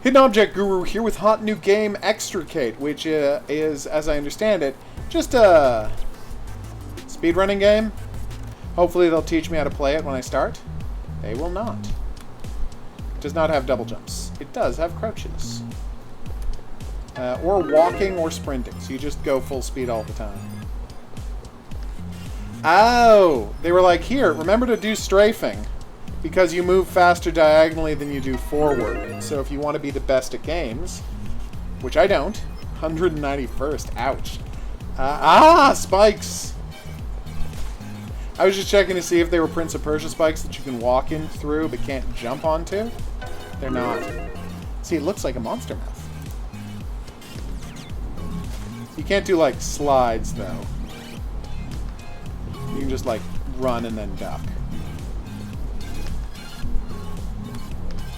Hidden Object Guru here with hot new game Extricate, which is, as I understand it, just a speedrunning game. Hopefully they'll teach me how to play it when I start. They will not. It does not have double jumps. It does have crouches. Or walking or sprinting, so you just go full speed all the time. Oh! They were like, here, remember to do strafing. Because you move faster diagonally than you do forward. So if you want to be the best at games, which I don't, 191st, ouch. Spikes! I was just checking to see if they were Prince of Persia spikes that you can walk in through but can't jump onto. They're not. See, it looks like a monster mouth. You can't do, like, slides, though. You can just, like, run and then duck.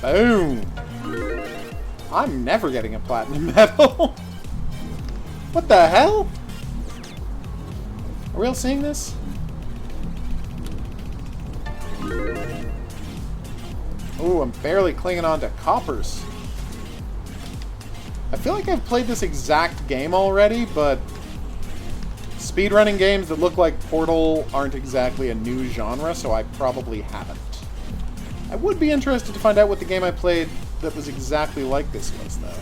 Boom! I'm never getting a platinum medal. What the hell? Are we all seeing this? Ooh, I'm barely clinging on to coppers. I feel like I've played this exact game already, but speedrunning games that look like Portal aren't exactly a new genre, so I probably haven't. I would be interested to find out what the game I played that was exactly like this was, though.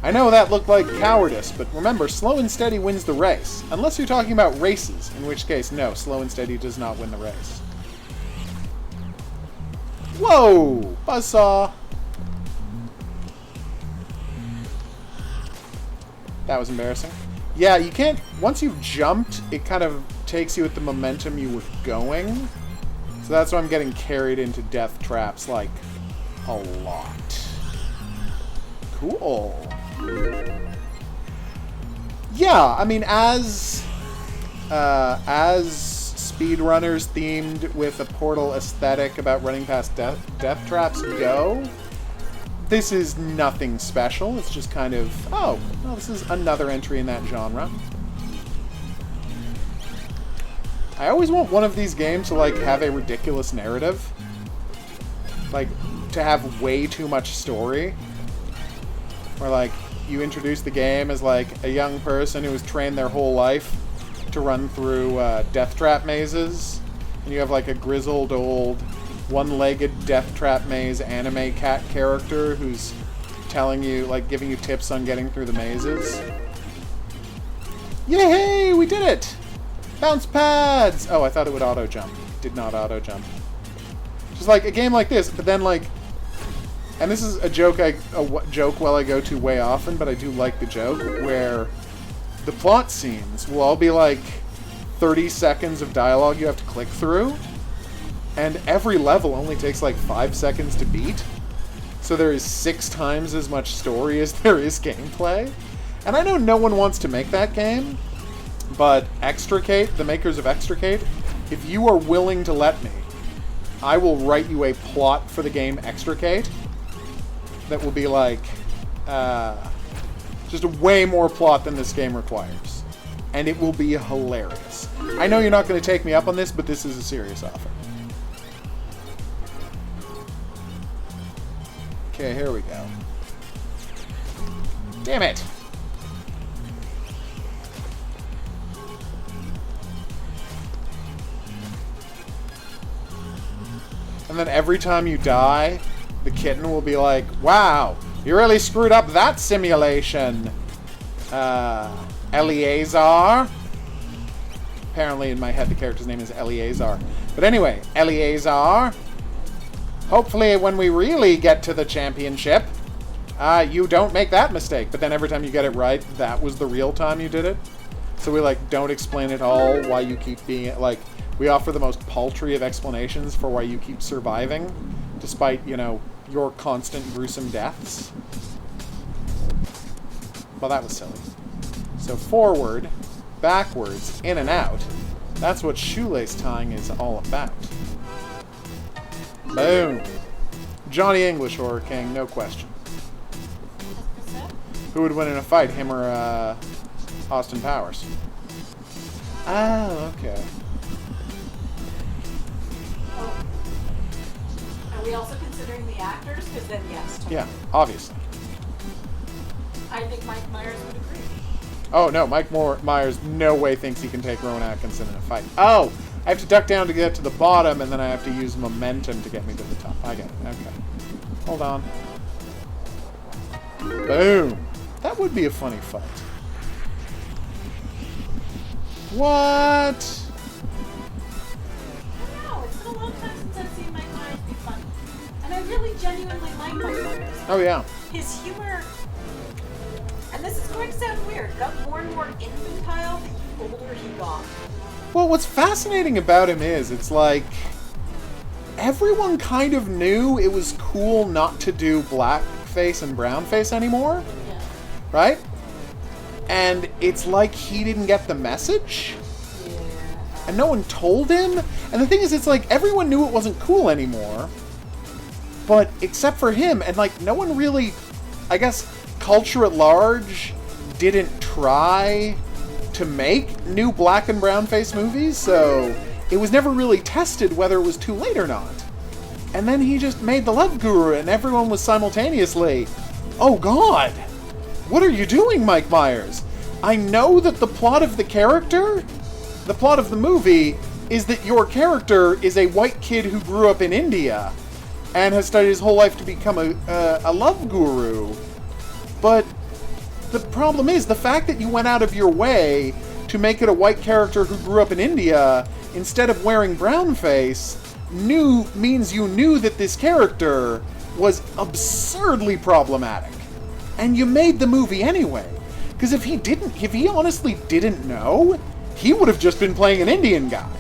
I know that looked like cowardice, but remember, slow and steady wins the race. Unless you're talking about races, in which case, no, slow and steady does not win the race. Whoa! Buzzsaw! That was embarrassing. Yeah, you can't... Once you've jumped, it kind of takes you at the momentum you were going. So that's why I'm getting carried into death traps, like, a lot. Cool. Yeah, I mean, as speedrunners themed with a Portal aesthetic about running past death traps go, this is nothing special. It's just kind of, oh, well, this is another entry in that genre. I always want one of these games to, like, have a ridiculous narrative. Like, to have way too much story. Or, like, you introduce the game as, like, a young person who has trained their whole life to run through death trap mazes. And you have, like, a grizzled old one-legged death trap maze anime cat character who's telling you, like, giving you tips on getting through the mazes. Yay! We did it! Bounce pads! Oh, I thought it would auto-jump. It did not auto-jump. Just like a game like this, but then, like... And this is a joke well I go to way often, but I do like the joke, where the plot scenes will all be, like, 30 seconds of dialogue you have to click through. And every level only takes like 5 seconds to beat. So there is 6 times as much story as there is gameplay. And I know no one wants to make that game, but Extricate, the makers of Extricate, if you are willing to let me, I will write you a plot for the game Extricate that will be like, just a way more plot than this game requires. And it will be hilarious. I know you're not going to take me up on this, but this is a serious offer. Okay, here we go. Damn it! And then every time you die, the kitten will be like, wow, you really screwed up that simulation, Eleazar. Apparently in my head the character's name is Eleazar. But anyway, Eleazar. Hopefully when we really get to the championship, you don't make that mistake. But then every time you get it right, that was the real time you did it. So we, like, don't explain at all why you keep being, like, we offer the most paltry of explanations for why you keep surviving, despite, you know, your constant gruesome deaths. Well, that was silly. So forward, backwards, in and out. That's what shoelace tying is all about. Boom. Johnny English, Horror King, no question. Who would win in a fight, him or Austin Powers? Oh, okay. we also considering the actors? Because then yes. Totally. Yeah, obviously. I think Mike Myers would agree. Oh, no, Myers no way thinks he can take Rowan Atkinson in a fight. Oh, I have to duck down to get to the bottom, and then I have to use momentum to get me to the top. I get it. Okay. Hold on. Boom. That would be a funny fight. What? I don't know. It's been a long time since I've seen Mike Myers be funny. And I really genuinely like Mike Myers. Oh, yeah. His humor, and this is going to sound weird, got more and more infantile the older he got. Well, what's fascinating about him is, it's like, everyone kind of knew it was cool not to do blackface and brownface anymore. Yeah. Right? And it's like he didn't get the message. Yeah. And no one told him. And the thing is, it's like everyone knew it wasn't cool anymore. But except for him. And like no one really, I guess, culture at large didn't try to make new black and brown face movies. So it was never really tested whether it was too late or not. And then he just made The Love Guru and everyone was simultaneously, oh God, what are you doing, Mike Myers? I know that the plot of the movie, is that your character is a white kid who grew up in India and has studied his whole life to become a love guru. But the problem is, the fact that you went out of your way to make it a white character who grew up in India instead of wearing brownface means you knew that this character was absurdly problematic. And you made the movie anyway. Because if he honestly didn't know, he would have just been playing an Indian guy.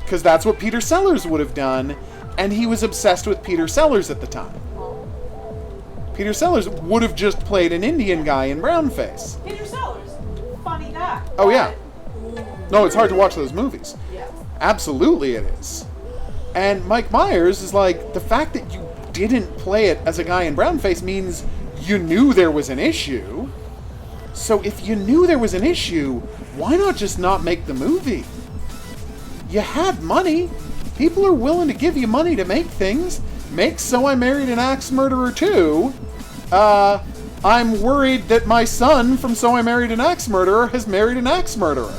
Because that's what Peter Sellers would have done, and he was obsessed with Peter Sellers at the time. Peter Sellers would have just played an Indian guy in brownface. Peter Sellers, funny guy. Oh yeah. No, it's hard to watch those movies. Yes. Absolutely it is. And Mike Myers is like, the fact that you didn't play it as a guy in brownface means you knew there was an issue. So if you knew there was an issue, why not just not make the movie? You had money. People are willing to give you money to make things. Make So I Married an Axe Murderer 2. I'm worried that my son from So I Married an Axe Murderer has married an axe murderer.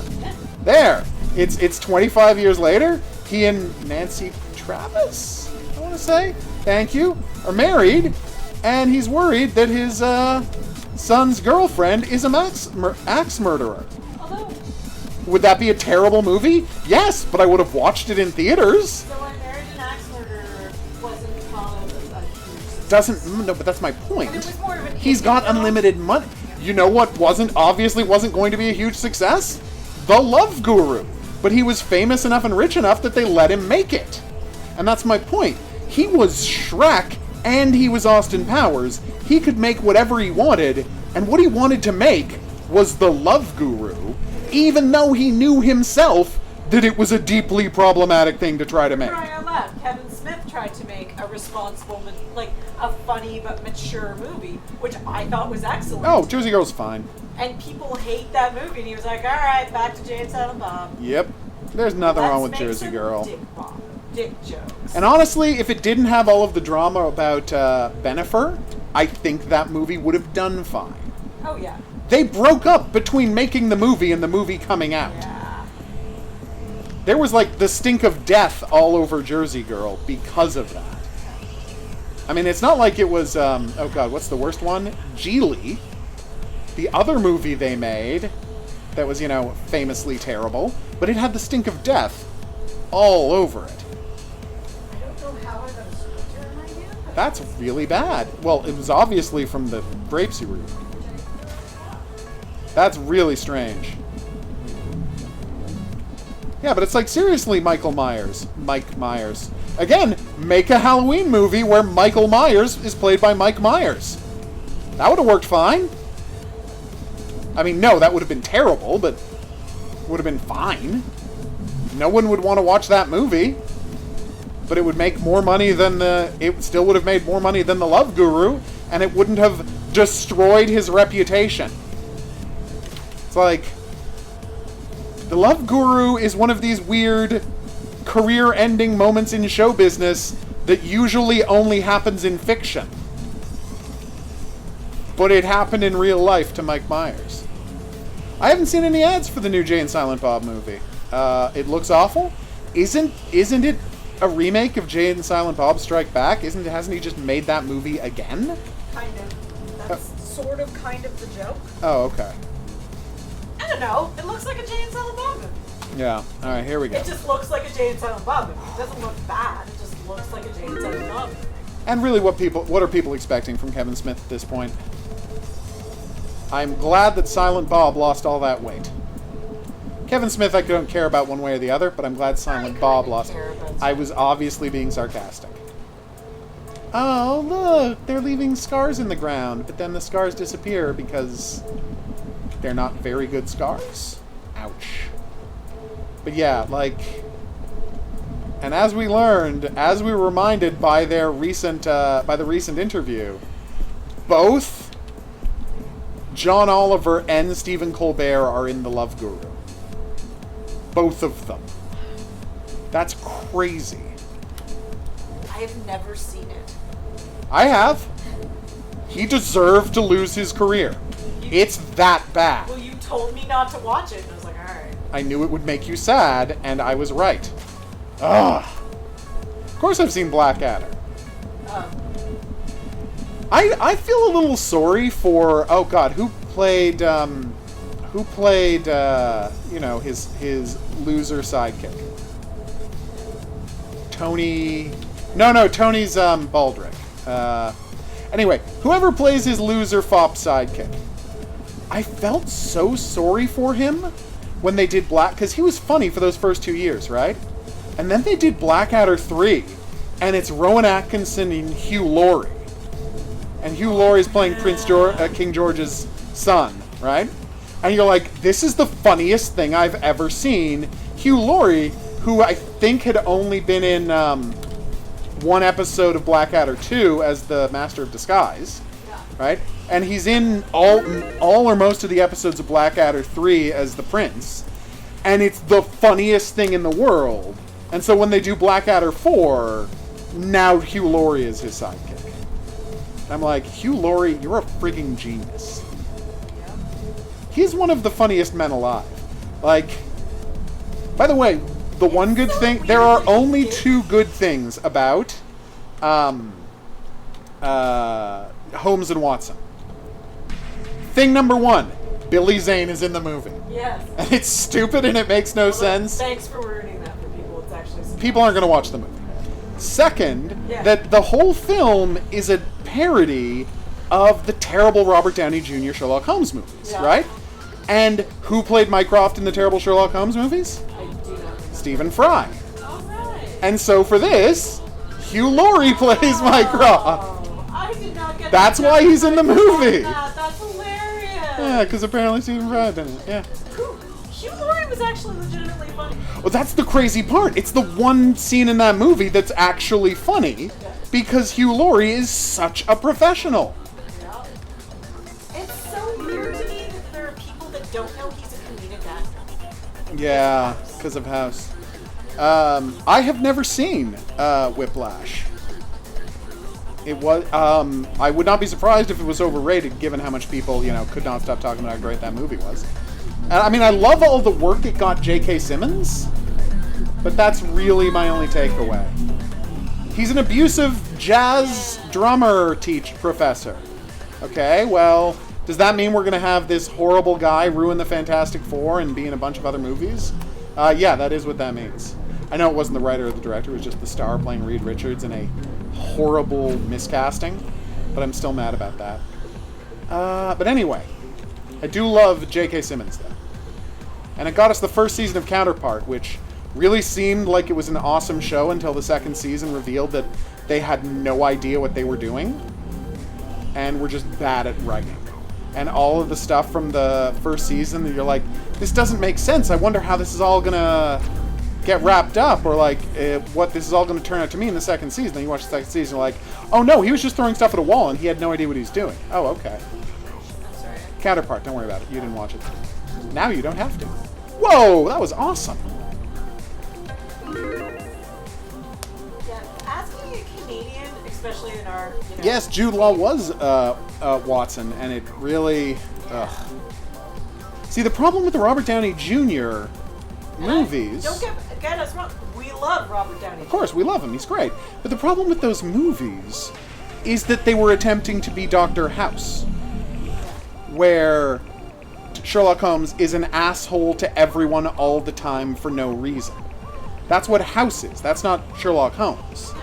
There. It's 25 years later. He and Nancy Travis, I want to say, thank you, are married, and he's worried that his son's girlfriend is an axe murderer. Although, would that be a terrible movie? Yes, but I would have watched it in theaters. So I Married an Axe Murderer wasn't thought of as a huge No, but that's my point. It was more of an He's got unlimited money. You know what obviously wasn't going to be a huge success? The Love Guru. But he was famous enough and rich enough that they let him make it. And that's my point. He was Shrek and he was Austin Powers. He could make whatever he wanted, and what he wanted to make was The Love Guru, even though he knew himself that it was a deeply problematic thing to try to make. Prior left, Kevin Smith tried to make a responsible, like a funny but mature movie, which I thought was excellent. Oh, Jersey Girl's fine. And people hate that movie, and he was like, all right, back to Jay and Silent Bob. Yep. There's nothing wrong with Let's make Jersey some Girl. Dick jokes. And honestly, if it didn't have all of the drama about Bennifer, I think that movie would have done fine. Oh, yeah. They broke up between making the movie and the movie coming out. Yeah. There was like the stink of death all over Jersey Girl because of that. I mean, it's not like it was, oh god, what's the worst one? Geely. The other movie they made that was, famously terrible, but it had the stink of death all over it. I don't know how I got a splinter in my hand. That's really bad. Well, it was obviously from the grapes you were eating. That's really strange. Yeah, but it's like, seriously, Mike Myers. Again, make a Halloween movie where Michael Myers is played by Mike Myers. That would have worked fine. I mean, no, that would have been terrible, but it would have been fine. No one would want to watch that movie. But it would make more money than it still would have made more money than The Love Guru, and it wouldn't have destroyed his reputation. It's like, The Love Guru is one of these weird career-ending moments in show business that usually only happens in fiction. But it happened in real life to Mike Meyers. I haven't seen any ads for the new Jay and Silent Bob movie. It looks awful. Isn't it a remake of Jay and Silent Bob Strike Back? Hasn't he just made that movie again? Kind of. That's sort of kind of the joke. Oh, okay. I don't know. It looks like a Jay and Silent Bob movie. Yeah. All right, here we go. It just looks like a Jay and Silent Bob movie. It doesn't look bad. It just looks like a Jay and Silent Bob movie. And really, what are people expecting from Kevin Smith at this point? I'm glad that Silent Bob lost all that weight. Kevin Smith I don't care about one way or the other, but I'm glad Silent Bob lost. I was obviously being sarcastic. Oh, look! They're leaving scars in the ground, but then the scars disappear because they're not very good scars? Ouch. But yeah, like... And as we learned, as we were reminded by their recent, by the recent interview, both John Oliver and Stephen Colbert are in The Love Guru. Both of them. That's crazy. I have never seen it. I have. He deserved to lose his career. It's that bad. Well, you told me not to watch it, and I was like, alright. I knew it would make you sad, and I was right. Ugh. Of course I've seen Blackadder. I feel a little sorry for, oh god, who played, you know, his loser sidekick? Tony... No, Tony's, Baldrick. Anyway, whoever plays his loser fop sidekick. I felt so sorry for him when they did because he was funny for those first 2 years, right? And then they did Blackadder 3, and it's Rowan Atkinson and Hugh Laurie. And Hugh Laurie's playing King George's son, right? And you're like, this is the funniest thing I've ever seen. Hugh Laurie, who I think had only been in one episode of Blackadder 2 as the Master of Disguise, right? And he's in all or most of the episodes of Blackadder 3 as the Prince. And it's the funniest thing in the world. And so when they do Blackadder 4, now Hugh Laurie is his sidekick. And I'm like, Hugh Laurie, you're a freaking genius. He's one of the funniest men alive. Like, by the way, the one good thing, there are only 2 good things about Holmes and Watson. Thing number 1, Billy Zane is in the movie. Yes. And it's stupid and it makes no sense. Thanks for ruining that for people. It's actually surprising. People aren't going to watch the movie. Second, Yeah. that the whole film is a parody of the terrible Robert Downey Jr. Sherlock Holmes movies, Yeah. right? And who played Mycroft in the terrible Sherlock Holmes movies? I do not remember. Stephen Fry. All right. And so for this, Hugh Laurie plays Mycroft. Oh, I did not get That's that. why he's in the movie. That's hilarious. Yeah, because apparently Stephen Fry did it. Yeah. Hugh Laurie was actually legitimately funny. Well, that's the crazy part. It's the one scene in that movie that's actually funny because Hugh Laurie is such a professional. Yeah. It's so weird to me that there are people that don't know he's a comedic actor. Yeah, because of House. I have never seen Whiplash. It was. I would not be surprised if it was overrated, given how much people, could not stop talking about how great that movie was. And I mean, I love all the work it got J.K. Simmons, but that's really my only takeaway. He's an abusive jazz drummer professor. Okay, well, does that mean we're going to have this horrible guy ruin the Fantastic Four and be in a bunch of other movies? Yeah, that is what that means. I know it wasn't the writer or the director, it was just the star playing Reed Richards in a horrible miscasting, but I'm still mad about that. But anyway, I do love J.K. Simmons, though. And it got us the first season of Counterpart, which really seemed like it was an awesome show until the second season revealed that they had no idea what they were doing and were just bad at writing. And all of the stuff from the first season that you're like, this doesn't make sense. I wonder how this is all gonna get wrapped up, or like what this is all gonna turn out to me in the second season. Then you watch the second season, you're like, oh no, he was just throwing stuff at a wall and he had no idea what he was doing. Oh, okay. Sorry. Counterpart, don't worry about it. You didn't watch it. Now you don't have to. Whoa, that was awesome. especially in our. You know, Yes, Jude Law was Watson, and it really. See, the problem with the Robert Downey Jr. movies. Don't get us wrong. We love Robert Downey. Of course, we love him. He's great. But the problem with those movies is that they were attempting to be Dr. House, where Sherlock Holmes is an asshole to everyone all the time for no reason. That's what House is. That's not Sherlock Holmes.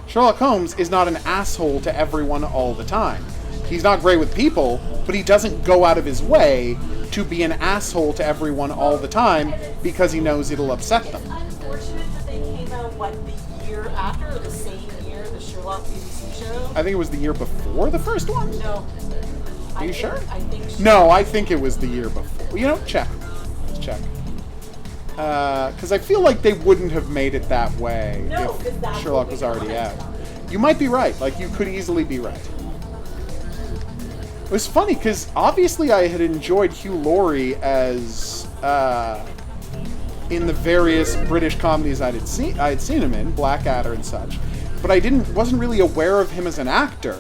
Sherlock Holmes is not an asshole to everyone all the time. He's not great with people, but he doesn't go out of his way to be an asshole to everyone all the time because he knows it'll upset them. It's unfortunate that they came out, the year after, or the same year, the Sherlock BBC show? I think it was the year before the first one? No. Are you sure? I think so. No, I think it was the year before. You know, check. Let's check. Because I feel like they wouldn't have made it that way if Sherlock was already out. You might be right. Like, you could easily be right. It was funny, because obviously I had enjoyed Hugh Laurie as, in the various British comedies I had seen him in, Blackadder and such, but I wasn't really aware of him as an actor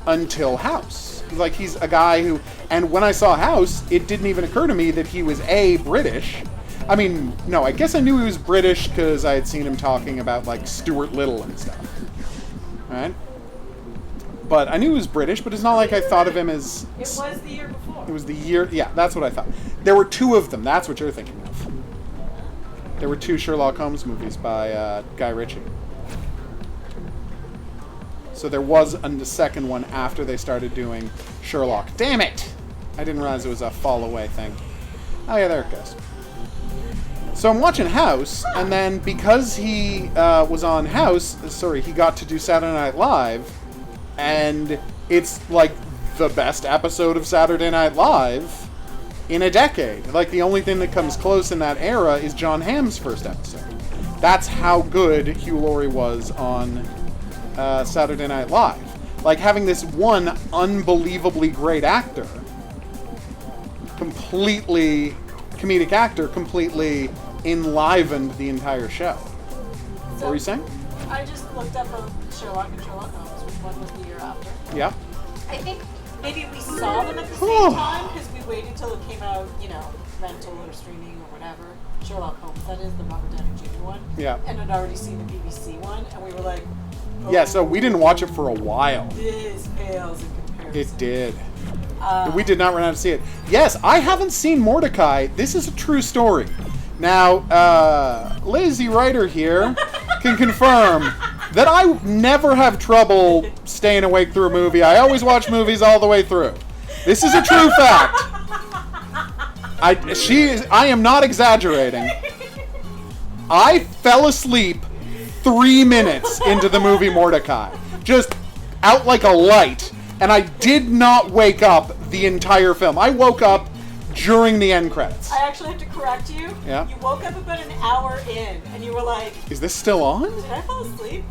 until House. Like, he's a guy who, and when I saw House, it didn't even occur to me that he was British. I mean, no, I guess I knew he was British because I had seen him talking about, like, Stuart Little and stuff. Right? But I knew he was British, but it's not like I thought of him as... It was the year before. It was the year... Yeah, that's what I thought. There were two of them. That's what you're thinking of. There were two Sherlock Holmes movies by Guy Ritchie. So there was a second one after they started doing Sherlock. Damn it! I didn't realize it was a fall away thing. Oh yeah, there it goes. So I'm watching House, and then because he was on House... Sorry, he got to do Saturday Night Live... And it's like the best episode of Saturday Night Live in a decade. Like, the only thing that comes close in that era is John Hamm's first episode. That's how good Hugh Laurie was on Saturday Night Live. Like, having this one unbelievably great actor, comedic actor, completely enlivened the entire show. What were you saying? I just looked up Sherlock and Sherlock Holmes. One was the year after. Yeah. I think maybe we saw them at the same time because we waited till it came out, rental or streaming or whatever. Sherlock Holmes, that is the Robert Downey Jr. one. Yeah. And I'd already seen the BBC one, and we were like, oh, yeah, so we didn't watch it for a while. This pales in comparison. It did. We did not run out to see it. Yes, I haven't seen Mordecai. This is a true story. Now, lazy writer here can confirm that I never have trouble staying awake through a movie. I always watch movies all the way through. This is a true fact. I am not exaggerating. I fell asleep 3 minutes into the movie Mordecai. Just out like a light. And I did not wake up the entire film. I woke up during the end credits. I actually have to correct you. Yeah? You woke up about an hour in, and you were like... Is this still on? Did I fall asleep?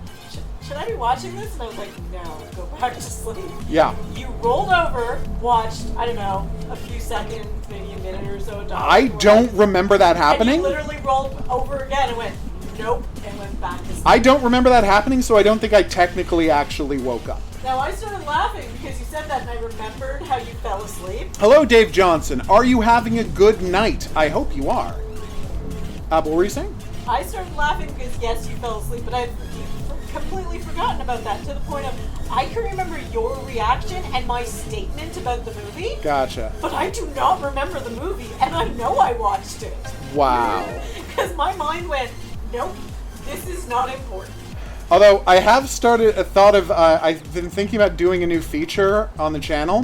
Should I be watching this? And I was like, no, go back to sleep. Yeah. You rolled over, watched, I don't know, a few seconds, maybe a minute or so. I don't remember that happening. And you literally rolled over again and went, nope, and went back to sleep. I don't remember that happening, so I don't think I technically actually woke up. Now, I started laughing because you said that, and I remembered how you fell asleep. Hello, Dave Johnson. Are you having a good night? I hope you are. What were you saying? I started laughing because, yes, you fell asleep, but I've completely forgotten about that to the point of I can remember your reaction and my statement about the movie. Gotcha. But I do not remember the movie, and I know I watched it. Wow. Because my mind went, nope, this is not important. Although I have started a thought of, I've been thinking about doing a new feature on the channel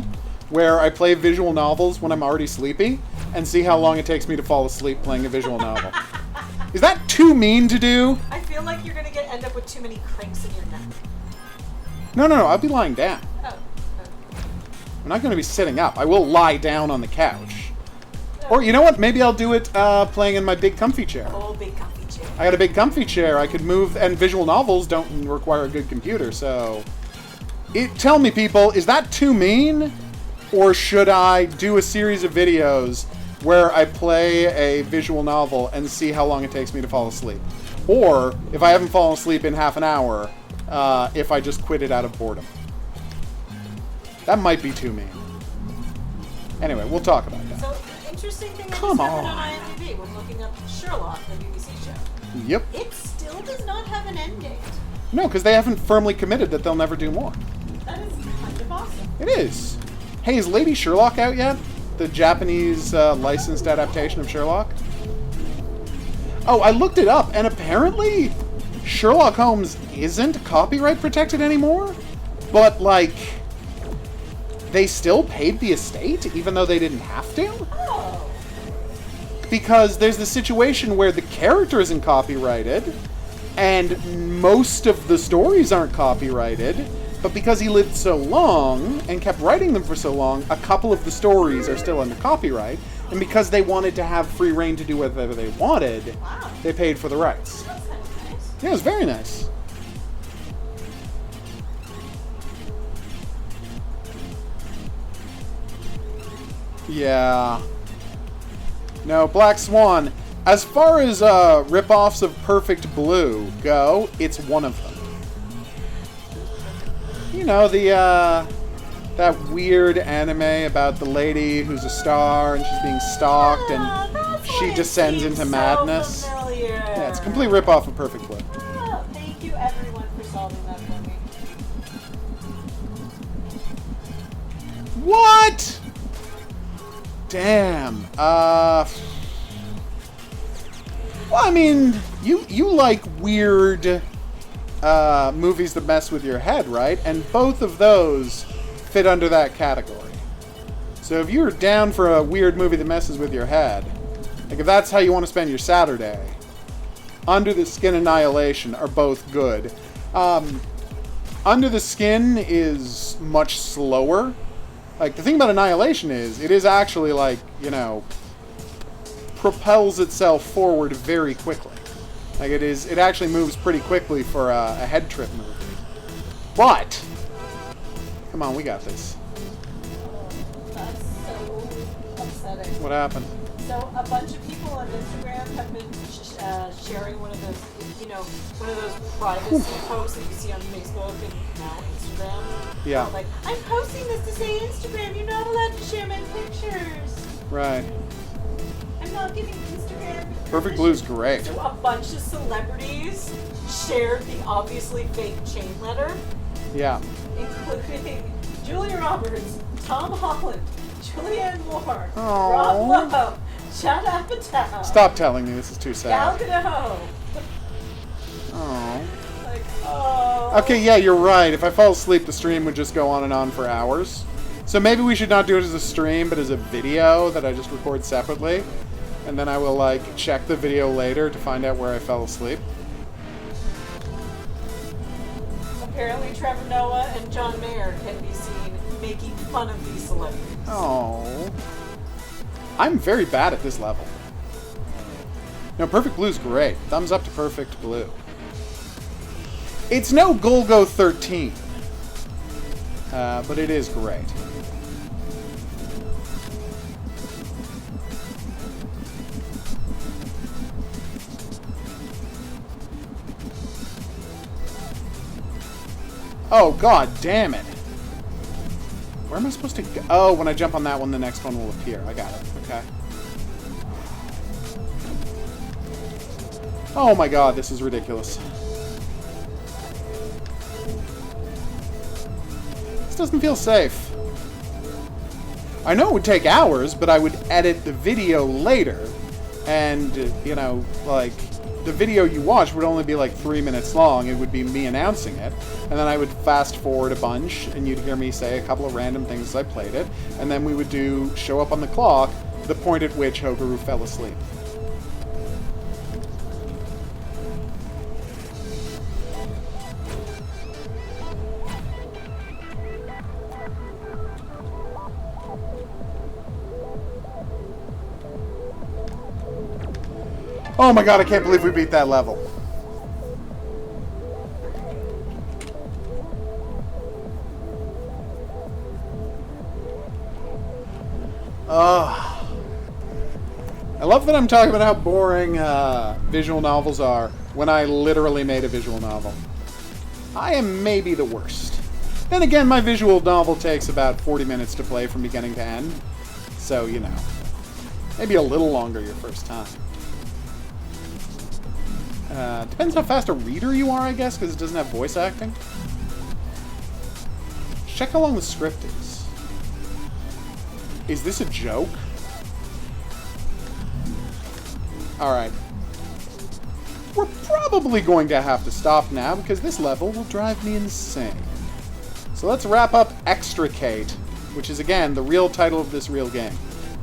where I play visual novels when I'm already sleepy and see how long it takes me to fall asleep playing a visual novel. Is that too mean to do? I feel like you're going to end up with too many cranks in your neck. No, I'll be lying down. Oh. I'm not going to be sitting up. I will lie down on the couch. Or, you know what? Maybe I'll do it playing in my big comfy chair. Oh, big comfy chair. I got a big comfy chair. I could move, and visual novels don't require a good computer, so... Tell me, people, is that too mean? Or should I do a series of videos where I play a visual novel and see how long it takes me to fall asleep? Or, if I haven't fallen asleep in half an hour, if I just quit it out of boredom. That might be too mean. Anyway, we'll talk about that. So, interesting thing I Come discovered on. on IMDb when looking up Sherlock, the BBC show. Yep. It still does not have an end date. No, because they haven't firmly committed that they'll never do more. That is kind of awesome. It is. Hey, is Lady Sherlock out yet? The Japanese licensed adaptation of Sherlock? Oh, I looked it up, and apparently Sherlock Holmes isn't copyright protected anymore. But, like, they still paid the estate, even though they didn't have to? Oh. Because there's the situation where the character isn't copyrighted, and most of the stories aren't copyrighted, but because he lived so long and kept writing them for so long, a couple of the stories are still under copyright, and because they wanted to have free reign to do whatever they wanted, Wow. they paid for the rights. That's kind of nice. Yeah, it was very nice. Yeah. No, Black Swan. As far as rip-offs of Perfect Blue go, it's one of them. You know, that weird anime about the lady who's a star and she's being stalked and That's she why it descends seems into so madness. familiar. Yeah, it's a complete rip-off of Perfect Blue. Oh, thank you everyone for solving that for me. What? Damn. Well, I mean, you like weird movies that mess with your head, right? And both of those fit under that category. So if you're down for a weird movie that messes with your head, like if that's how you want to spend your Saturday, Under the Skin and Annihilation are both good. Under the Skin is much slower. Like, the thing about Annihilation is, it is actually, like, you know, propels itself forward very quickly. Like, it actually moves pretty quickly for a head trip movie. But, come on, we got this. That's so upsetting. What happened? So a bunch of people on Instagram have been sharing one of those, you know, one of those privacy posts that you see on Facebook and now Instagram. Yeah. Like, I'm posting this to say Instagram, you're not allowed to share my pictures. Right. I'm not giving Instagram Perfect Blue's great. So a bunch of celebrities shared the obviously fake chain letter, Yeah. including Julia Roberts, Tom Holland, Julianne Moore, Aw. Rob Lowe, Judd Apatow, Stop telling me this is too Gal sad. Gadot. Oh. Like, oh. Okay, yeah, you're right. If I fall asleep, the stream would just go on for hours. So maybe we should not do it as a stream, but as a video that I just record separately. And then I will, like, check the video later to find out where I fell asleep. Apparently Trevor Noah and John Mayer can be seen making fun of these celebrities. Oh. I'm very bad at this level. No, Perfect Blue's great. Thumbs up to Perfect Blue. It's no Golgo 13. But it is great. Oh, god damn it. Where am I supposed to go? Oh, when I jump on that one, the next one will appear. I got it. Okay. Oh my god, this is ridiculous. This doesn't feel safe. I know it would take hours, but I would edit the video later. And, you know, like, the video you watch would only be like 3 minutes long. It would be me announcing it. And then I would fast forward a bunch, and you'd hear me say a couple of random things as I played it. And then we would do show up on the clock, the point at which Hogaru fell asleep. Oh my god, I can't believe we beat that level. Ugh. I love that I'm talking about how boring visual novels are when I literally made a visual novel. I am maybe the worst. Then again, my visual novel takes about 40 minutes to play from beginning to end. So, you know, maybe a little longer your first time. Depends how fast a reader you are, I guess, because it doesn't have voice acting. Check how long the script is. Is this a joke? Alright. We're probably going to have to stop now, because this level will drive me insane. So let's wrap up Extricate, which is, again, the real title of this real game.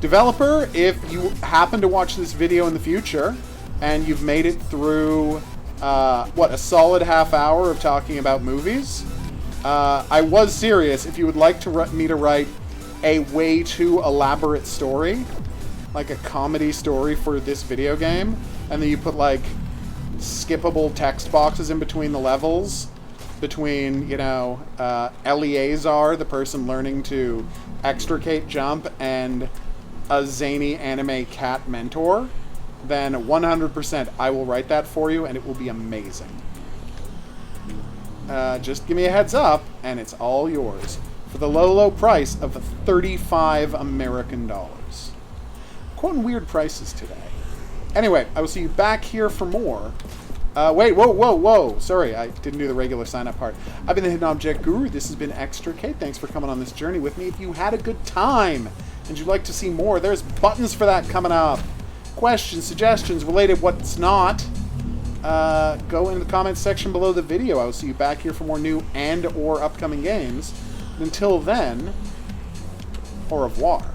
Developer, if you happen to watch this video in the future, and you've made it through, a solid half hour of talking about movies, I was serious. If you would like me to write a way too elaborate story, like a comedy story for this video game, and then you put, like, skippable text boxes in between the levels, between, you know, Eleazar, the person learning to extricate jump, and a zany anime cat mentor, then 100% I will write that for you, and it will be amazing. Just give me a heads up, and it's all yours. For the low, low price of 35 American dollars. Quoting weird prices today. Anyway, I will see you back here for more. Wait, whoa. Sorry, I didn't do the regular sign-up part. I've been the Hidden Object Guru. This has been Extricate. Thanks for coming on this journey with me. If you had a good time and you'd like to see more, there's buttons for that coming up. Questions, suggestions, related what's not, go in the comments section below the video. I will see you back here for more new and or upcoming games. And until then, au revoir.